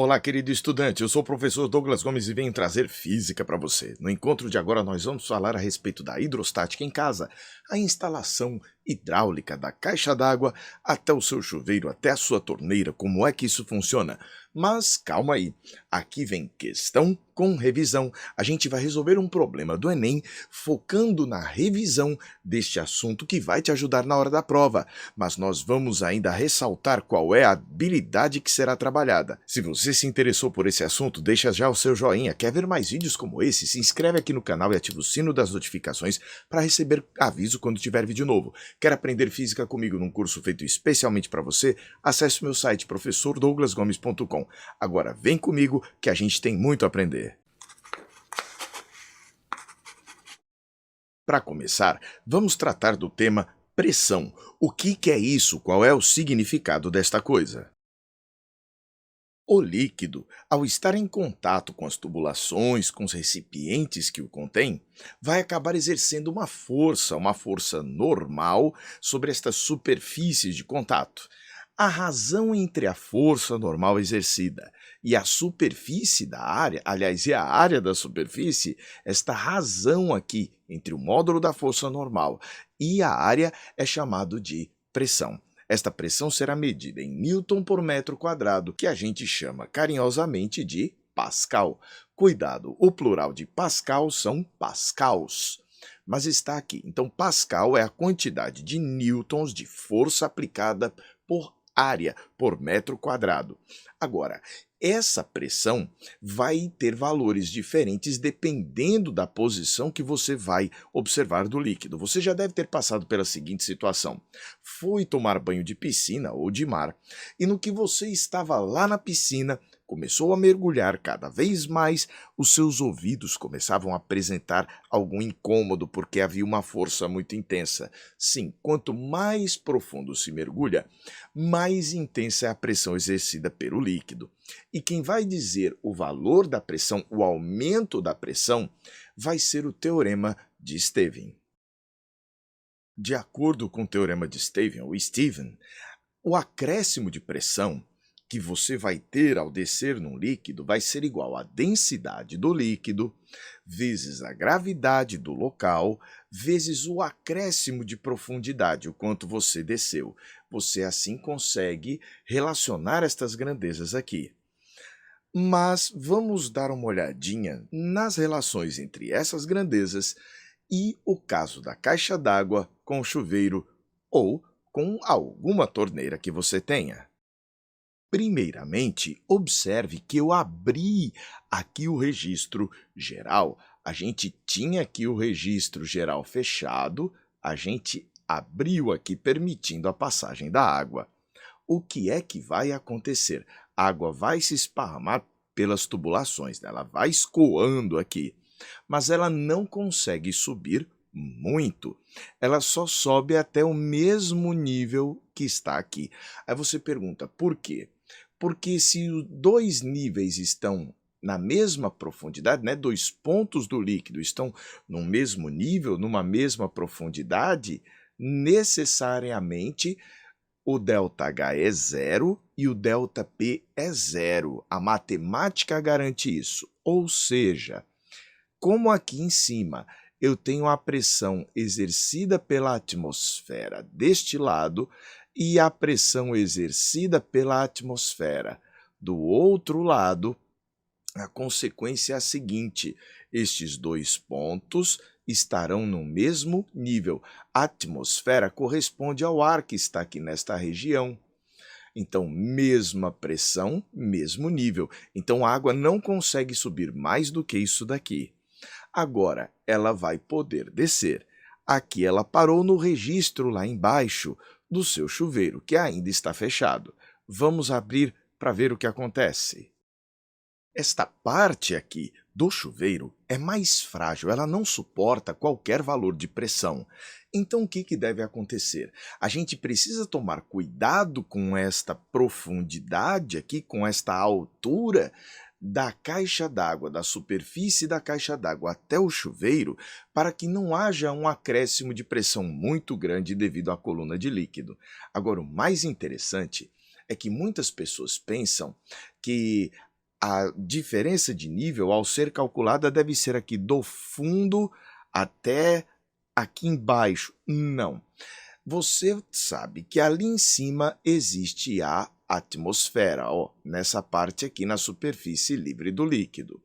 Olá, querido estudante. Eu sou o professor Douglas Gomes e venho trazer física para você. No encontro de agora, nós vamos falar a respeito da hidrostática em casa, a instalação hidráulica da caixa d'água até o seu chuveiro, até a sua torneira, como é que isso funciona. Mas calma aí, aqui vem questão com revisão. A gente vai resolver um problema do Enem focando na revisão deste assunto que vai te ajudar na hora da prova. Mas nós vamos ainda ressaltar qual é a habilidade que será trabalhada. Se você se interessou por esse assunto, deixa já o seu joinha. Quer ver mais vídeos como esse? Se inscreve aqui no canal e ativa o sino das notificações para receber aviso quando tiver vídeo novo. Quer aprender física comigo num curso feito especialmente para você? Acesse o meu site professordouglasgomes.com. Agora vem comigo que a gente tem muito a aprender. Para começar, vamos tratar do tema pressão. O que é isso? Qual é o significado desta coisa? O líquido, ao estar em contato com as tubulações, com os recipientes que o contêm, vai acabar exercendo uma força normal sobre estas superfícies de contato. A razão entre a força normal exercida e a superfície da área, aliás, e a área da superfície, esta razão aqui entre o módulo da força normal e a área é chamado de pressão. Esta pressão será medida em Newton por metro quadrado, que a gente chama carinhosamente de Pascal. Cuidado, o plural de Pascal são pascals. Mas está aqui. Então, Pascal é a quantidade de newtons de força aplicada por área, por metro quadrado. Agora, essa pressão vai ter valores diferentes dependendo da posição que você vai observar do líquido. Você já deve ter passado pela seguinte situação. Foi tomar banho de piscina ou de mar, e no que você estava lá na piscina, começou a mergulhar cada vez mais, os seus ouvidos começavam a apresentar algum incômodo porque havia uma força muito intensa. Sim, quanto mais profundo se mergulha, mais intensa é a pressão exercida pelo líquido. E quem vai dizer o valor da pressão, o aumento da pressão, vai ser o teorema de Stevin. De acordo com o teorema de Stevin, ou Stephen, o acréscimo de pressão que você vai ter ao descer num líquido vai ser igual à densidade do líquido vezes a gravidade do local vezes o acréscimo de profundidade, o quanto você desceu. Você assim consegue relacionar estas grandezas aqui. Mas vamos dar uma olhadinha nas relações entre essas grandezas e o caso da caixa d'água com o chuveiro ou com alguma torneira que você tenha. Primeiramente, observe que eu abri aqui o registro geral. A gente tinha aqui o registro geral fechado, a gente abriu aqui permitindo a passagem da água. O que é que vai acontecer? A água vai se esparramar pelas tubulações, né? Ela vai escoando aqui, mas ela não consegue subir muito. Ela só sobe até o mesmo nível que está aqui. Aí você pergunta, por quê? Porque se os dois níveis estão na mesma profundidade, né, dois pontos do líquido estão no mesmo nível, numa mesma profundidade, necessariamente o ΔH é zero e o ΔP é zero. A matemática garante isso. Ou seja, como aqui em cima eu tenho a pressão exercida pela atmosfera deste lado e a pressão exercida pela atmosfera do outro lado, a consequência é a seguinte: estes dois pontos estarão no mesmo nível. A atmosfera corresponde ao ar que está aqui nesta região. Então, mesma pressão, mesmo nível. Então, a água não consegue subir mais do que isso daqui. Agora, ela vai poder descer. Aqui ela parou no registro lá embaixo do seu chuveiro, que ainda está fechado. Vamos abrir para ver o que acontece. Esta parte aqui do chuveiro é mais frágil, ela não suporta qualquer valor de pressão. Então, o que deve acontecer? A gente precisa tomar cuidado com esta profundidade aqui, com esta altura da caixa d'água, da superfície da caixa d'água até o chuveiro, para que não haja um acréscimo de pressão muito grande devido à coluna de líquido. Agora, o mais interessante é que muitas pessoas pensam que A diferença de nível, ao ser calculada, deve ser aqui do fundo até aqui embaixo. Não. Você sabe que ali em cima existe a atmosfera, ó, nessa parte aqui na superfície livre do líquido.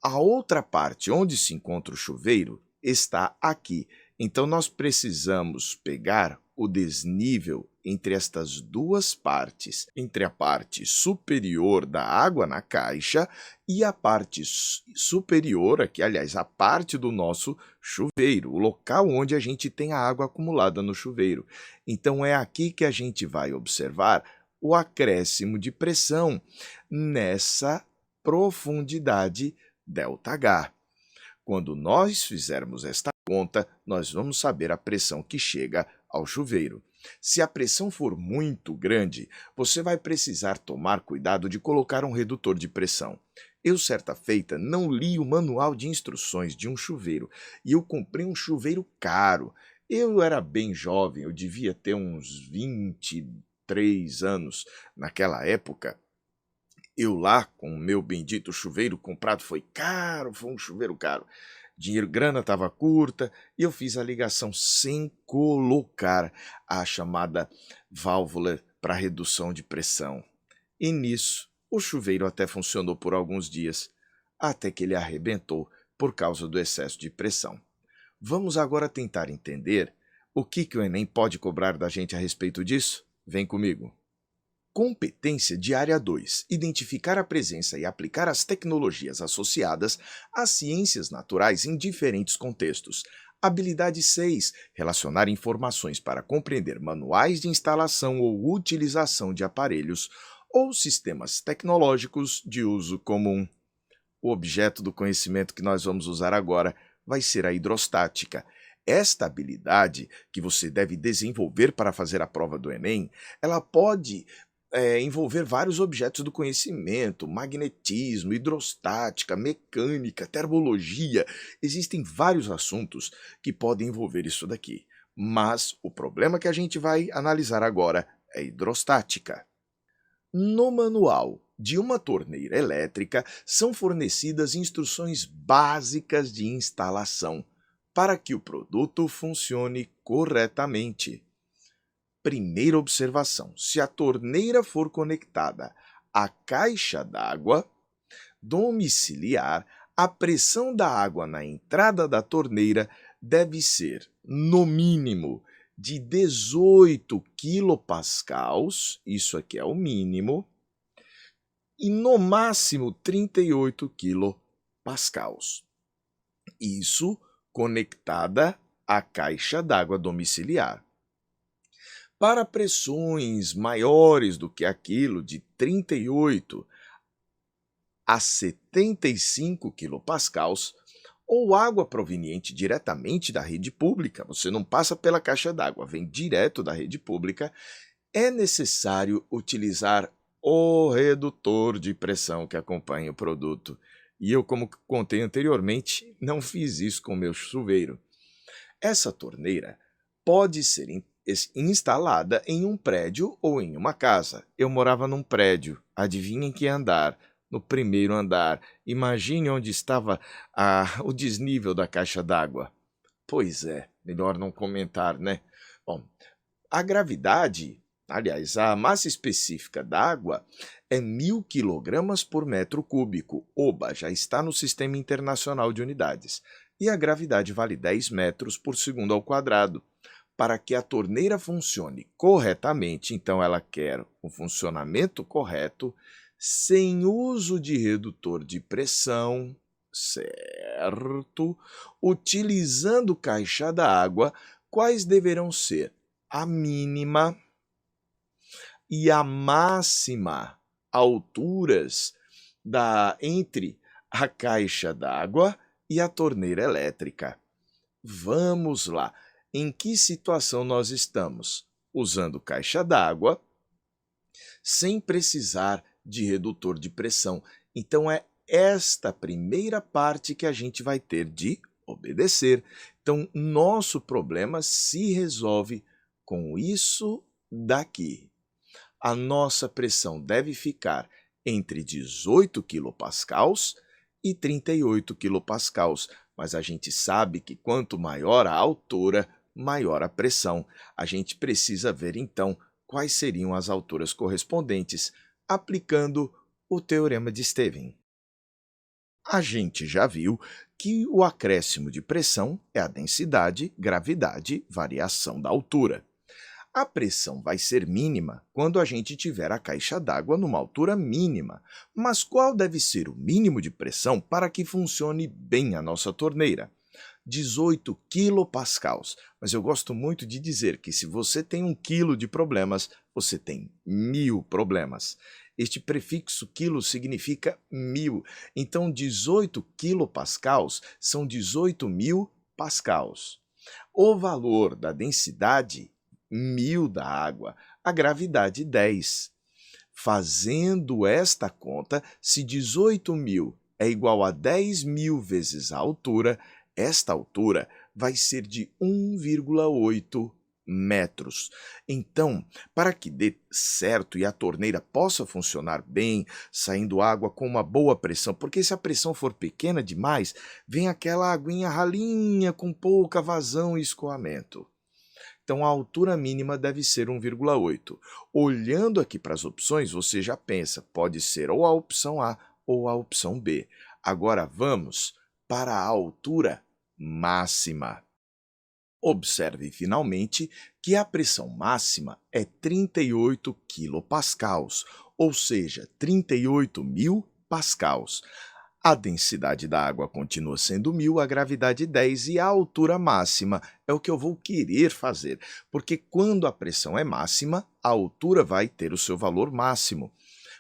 A outra parte, onde se encontra o chuveiro, está aqui. Então, nós precisamos pegar o desnível entre estas duas partes, entre a parte superior da água na caixa e a parte superior, aqui, aliás, a parte do nosso chuveiro, o local onde a gente tem a água acumulada no chuveiro. Então, é aqui que a gente vai observar o acréscimo de pressão nessa profundidade ΔH. Quando nós fizermos esta conta, nós vamos saber a pressão que chega ao chuveiro. Se a pressão for muito grande, você vai precisar tomar cuidado de colocar um redutor de pressão. Eu, certa feita, não li o manual de instruções de um chuveiro e eu comprei um chuveiro caro. Eu era bem jovem, eu devia ter uns 23 anos naquela época. Eu lá, com o meu bendito chuveiro comprado, foi um chuveiro caro. Dinheiro, grana estava curta e eu fiz a ligação sem colocar a chamada válvula para redução de pressão. E nisso, o chuveiro até funcionou por alguns dias, até que ele arrebentou por causa do excesso de pressão. Vamos agora tentar entender o que o Enem pode cobrar da gente a respeito disso? Vem comigo. Competência de área 2. Identificar a presença e aplicar as tecnologias associadas às ciências naturais em diferentes contextos. Habilidade 6. Relacionar informações para compreender manuais de instalação ou utilização de aparelhos ou sistemas tecnológicos de uso comum. O objeto do conhecimento que nós vamos usar agora vai ser a hidrostática. Esta habilidade que você deve desenvolver para fazer a prova do Enem, ela pode envolver vários objetos do conhecimento, magnetismo, hidrostática, mecânica, termologia. Existem vários assuntos que podem envolver isso daqui. Mas o problema que a gente vai analisar agora é hidrostática. No manual de uma torneira elétrica são fornecidas instruções básicas de instalação para que o produto funcione corretamente. Primeira observação: se a torneira for conectada à caixa d'água domiciliar, a pressão da água na entrada da torneira deve ser, no mínimo, de 18 quilopascals, isso aqui é o mínimo, e no máximo 38 quilopascals. Isso conectada à caixa d'água domiciliar. Para pressões maiores do que aquilo, de 38 a 75 quilopascals, ou água proveniente diretamente da rede pública, você não passa pela caixa d'água, vem direto da rede pública, é necessário utilizar o redutor de pressão que acompanha o produto. E eu, como contei anteriormente, não fiz isso com o meu chuveiro. Essa torneira pode ser instalada em um prédio ou em uma casa. Eu morava num prédio, adivinha em que andar? No primeiro andar. Imagine onde estava o desnível da caixa d'água. Pois é, melhor não comentar, né? Bom, a gravidade, aliás, a massa específica da água é 1.000 kg por metro cúbico. Oba, já está no Sistema Internacional de Unidades. E a gravidade vale 10 metros por segundo ao quadrado. Para que a torneira funcione corretamente, então ela quer um funcionamento correto, sem uso de redutor de pressão, certo? Utilizando caixa d'água, quais deverão ser a mínima e a máxima alturas entre a caixa d'água e a torneira elétrica? Vamos lá. Em que situação nós estamos? Usando caixa d'água, sem precisar de redutor de pressão. Então, é esta primeira parte que a gente vai ter de obedecer. Então, nosso problema se resolve com isso daqui. A nossa pressão deve ficar entre 18 quilopascals e 38 quilopascals, mas a gente sabe que quanto maior a altura, maior a pressão. A gente precisa ver então quais seriam as alturas correspondentes, aplicando o teorema de Stevin. A gente já viu que o acréscimo de pressão é a densidade, gravidade, variação da altura. A pressão vai ser mínima quando a gente tiver a caixa d'água numa altura mínima. Mas qual deve ser o mínimo de pressão para que funcione bem a nossa torneira? 18 quilopascals. Mas eu gosto muito de dizer que se você tem 1 quilo de problemas, você tem 1000 problemas. Este prefixo quilo significa 1000. Então, 18 quilopascals são 18.000 pascals. O valor da densidade, 1000 da água, a gravidade 10. Fazendo esta conta, se 18.000 é igual a 10.000 vezes a altura, esta altura vai ser de 1,8 metros. Então, para que dê certo e a torneira possa funcionar bem, saindo água com uma boa pressão, porque se a pressão for pequena demais, vem aquela aguinha ralinha com pouca vazão e escoamento. Então, a altura mínima deve ser 1,8. Olhando aqui para as opções, você já pensa, pode ser ou a opção A ou a opção B. Agora vamos para a altura máxima. Observe finalmente que a pressão máxima é 38 quilopascals, ou seja, 38.000 pascals. A densidade da água continua sendo 1000, a gravidade 10 e a altura máxima é o que eu vou querer fazer, porque quando a pressão é máxima, a altura vai ter o seu valor máximo.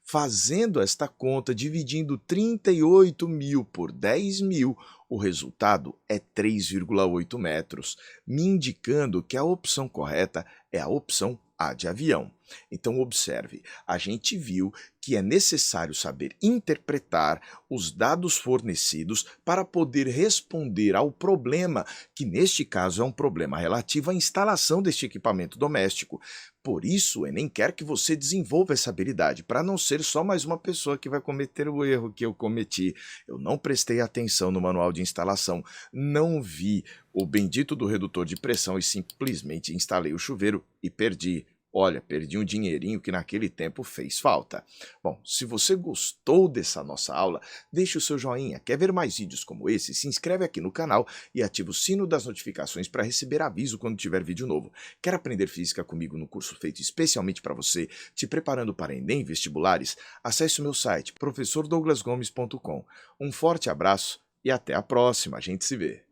Fazendo esta conta, dividindo 38.000 por 10.000, o resultado é 3,8 metros, me indicando que a opção correta é a opção A de avião. Então, observe, a gente viu que é necessário saber interpretar os dados fornecidos para poder responder ao problema, que neste caso é um problema relativo à instalação deste equipamento doméstico. Por isso, o Enem quer que você desenvolva essa habilidade, para não ser só mais uma pessoa que vai cometer o erro que eu cometi. Eu não prestei atenção no manual de instalação, não vi o bendito do redutor de pressão e simplesmente instalei o chuveiro e perdi. Olha, perdi um dinheirinho que naquele tempo fez falta. Bom, se você gostou dessa nossa aula, deixe o seu joinha. Quer ver mais vídeos como esse? Se inscreve aqui no canal e ativa o sino das notificações para receber aviso quando tiver vídeo novo. Quer aprender física comigo no curso feito especialmente para você, te preparando para Enem e vestibulares? Acesse o meu site, professordouglasgomes.com. Um forte abraço e até a próxima. A gente se vê.